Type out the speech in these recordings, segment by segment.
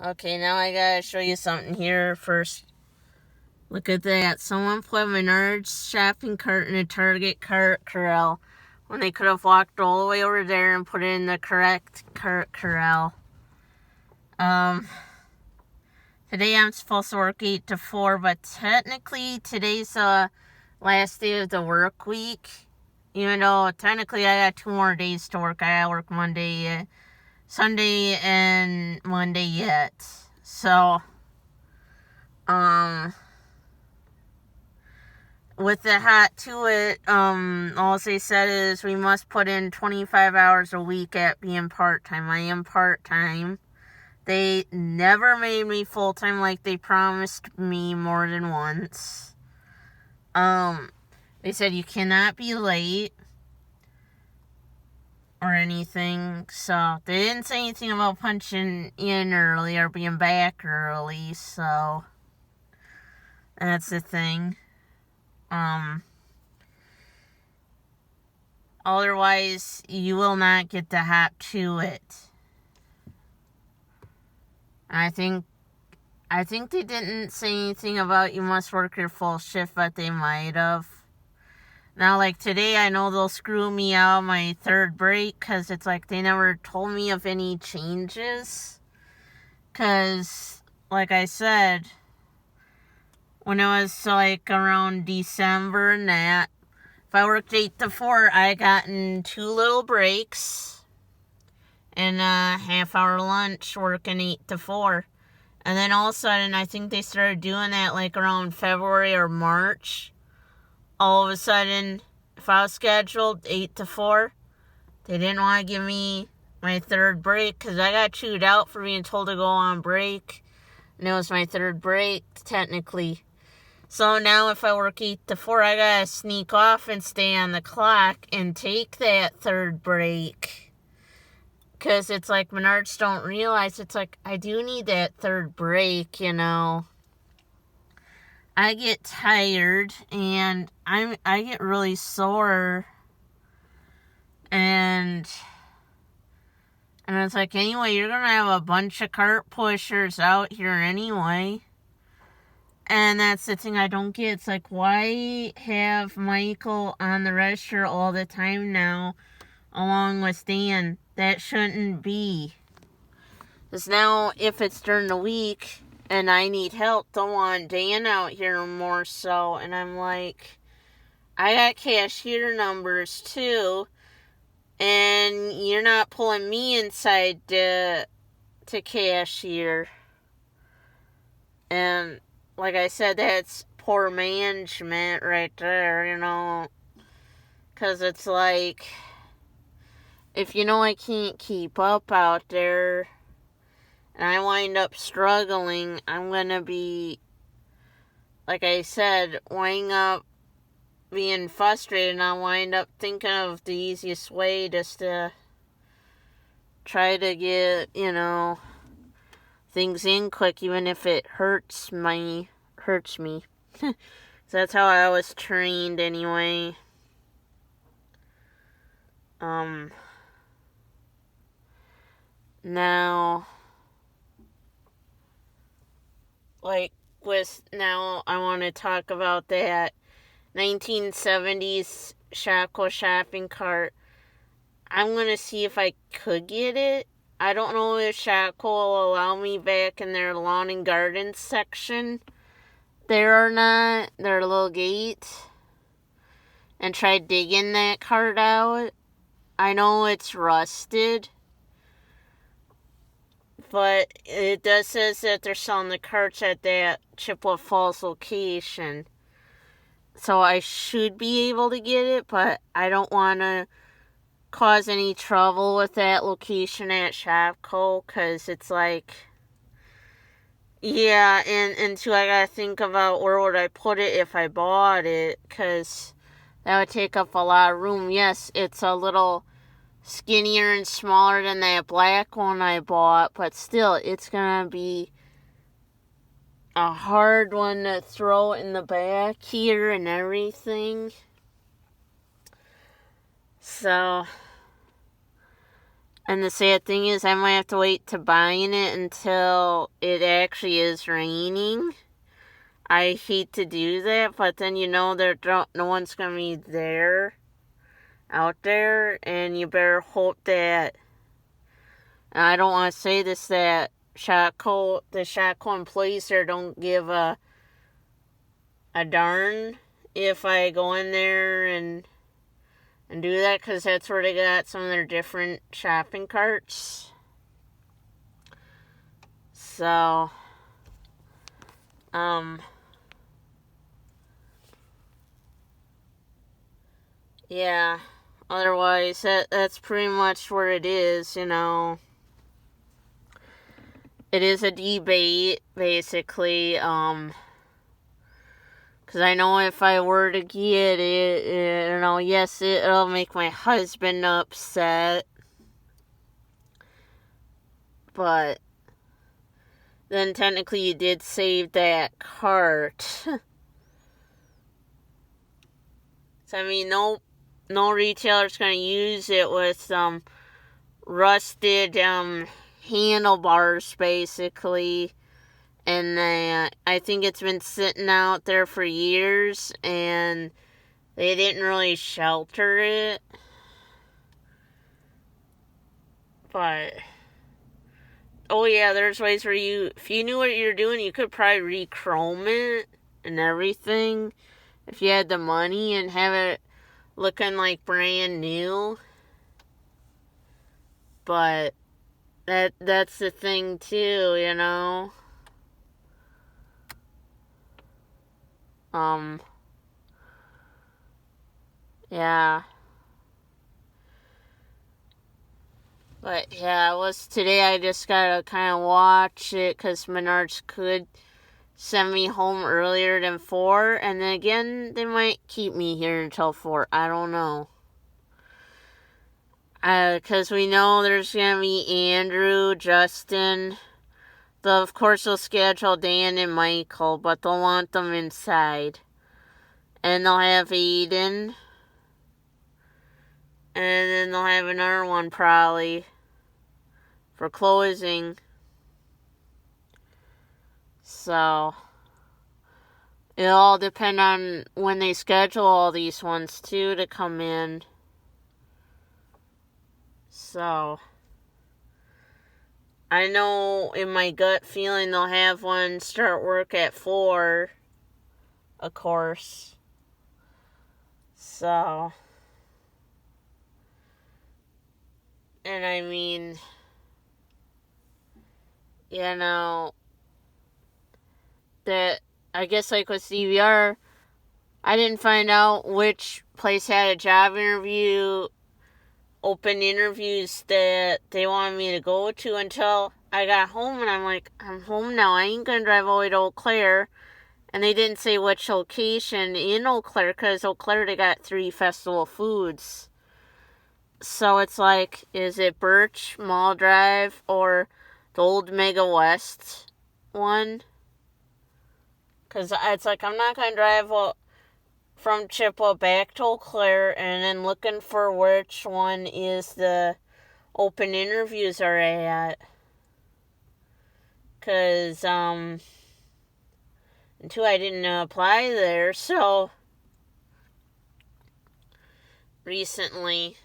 Okay, now I gotta show you something here first. Look at that. Someone put Menard's shopping cart in a Target cart corral when they could have walked all the way over there and put it in the correct cart corral. Today I'm supposed to work 8 to 4, but technically today's last day of the work week. Even though technically I got 2 more days to work. I gotta work Monday, Sunday, and Monday yet. So, with the hat to it, all they said is we must put in 25 hours a week at being part-time. I am part-time. They never made me full-time like they promised me more than once. They said you cannot be late or anything, so they didn't say anything about punching in early or being back early, so that's the thing. Otherwise, you will not get the hat to it. I think they didn't say anything about you must work your full shift, but they might have. Now, like today, I know they'll screw me out my third break because it's like they never told me of any changes. Because, like I said, when it was like around December and that, if I worked 8 to 4, I got in 2 little breaks and a half-hour lunch working 8 to 4. And then all of a sudden, I think they started doing that like around February or March. All of a sudden, if I was scheduled 8 to 4, they didn't want to give me my third break because I got chewed out for being told to go on break. And it was my third break, technically. So now if I work 8 to 4, I gotta sneak off and stay on the clock and take that third break. Because it's like Menards don't realize, it's like I do need that third break, you know. I get tired and I get really sore. And it's like, anyway, you're gonna have a bunch of cart pushers out here anyway. And that's the thing I don't get. It's like, why have Michael on the register all the time now, along with Dan? That shouldn't be. Because now, if it's during the week and I need help, don't want Dan out here more so. And I'm like, I got cashier numbers too. And you're not pulling me inside to cashier. And like I said, that's poor management right there, you know. Because it's like, if you know I can't keep up out there, and I wind up struggling, I'm going to be, like I said, wind up being frustrated, and I'll wind up thinking of the easiest way just to try to get, you know, things in quick, even if it hurts me. So that's how I was trained anyway. Now, like, now I want to talk about that 1970s Shopko shopping cart. I'm going to see if I could get it. I don't know if Shopko will allow me back in their lawn and garden section there or not, their little gate, and try digging that cart out. I know it's rusted, but it does says that they're selling the carts at that Chippewa Falls location. So I should be able to get it, but I don't want to cause any trouble with that location at Shopko, because it's like, yeah, and too, I gotta think about where would I put it if I bought it, because that would take up a lot of room. Yes, it's a little skinnier and smaller than that black one I bought, but still, it's gonna be a hard one to throw in the back here and everything. So, And the sad thing is I might have to wait to buying it until it actually is raining. I hate to do that, but then no one's going to be there, out there, and you better hope that, and I don't want to say this, that the Shotco employees there don't give a darn if I go in there and do that, because that's where they got some of their different shopping carts. So, yeah, otherwise, that's pretty much where it is, It is a debate, basically, because I know if I were to get it, yes, it'll make my husband upset, but then technically you did save that cart. So, I mean, no retailer's going to use it with rusted handlebars, basically. And I think it's been sitting out there for years, and they didn't really shelter it. But, oh yeah, there's ways where if you knew what you're doing, you could probably re-chrome it and everything. If you had the money and have it looking like brand new. But that's the thing too, Yeah. But yeah, today I just gotta kind of watch it, because Menards could send me home earlier than 4, and then again, they might keep me here until 4. I don't know. Because we know there's gonna be Andrew, Justin. Of course, they'll schedule Dan and Michael, but they'll want them inside. And they'll have Aiden. And then they'll have another one probably for closing. So, it'll all depend on when they schedule all these ones too to come in. So, I know in my gut feeling they'll have one start work at 4, of course. So, and I mean, that I guess like with CVR, I didn't find out which place had a job interview, open interviews that they wanted me to go to until I got home, and I'm like, I'm home now. I ain't gonna drive all the way to Eau Claire. And they didn't say which location in Eau Claire, because Eau Claire, they got 3 Festival Foods. So it's like, is it Birch, Mall Drive, or the old Mega West one? Because it's like, I'm not going to drive from Chippewa back to Eau Claire and then looking for which one is the open interviews are at. Because, and 2, I didn't apply there, so recently.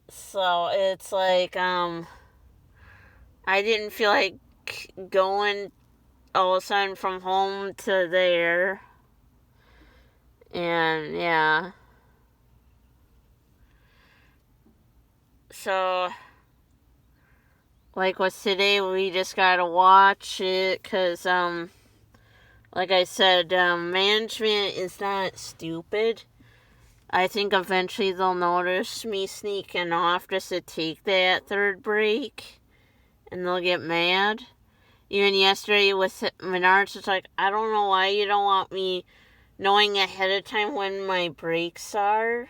So it's like, I didn't feel like going all of a sudden from home to there. And yeah. So, like with today, we just gotta watch it, because, like I said, management is not stupid. I think eventually they'll notice me sneaking off just to take that 3rd break, and they'll get mad. Even yesterday with Menards, it's like, I don't know why you don't want me knowing ahead of time when my breaks are.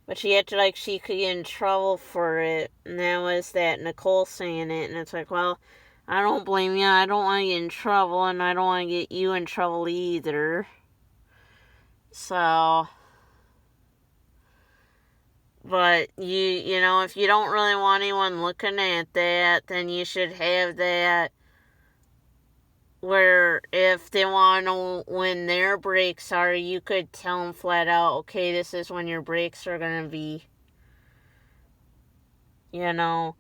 But she acted like she could get in trouble for it, and that was that Nicole saying it, and it's like, well, I don't blame you. I don't want to get in trouble, and I don't want to get you in trouble either. So, But you know, if you don't really want anyone looking at that, then you should have that where if they want to know when their breaks are, you could tell them flat out, okay, this is when your breaks are going to be. You know,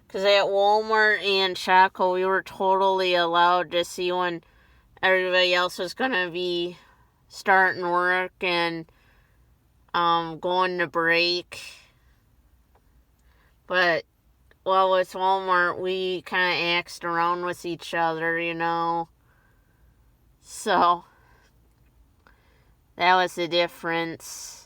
because at Walmart and Chaco, we were totally allowed to see when everybody else was going to be starting work and going to break. But, well, with Walmart, we kind of axed around with each other, you know. So, that was the difference.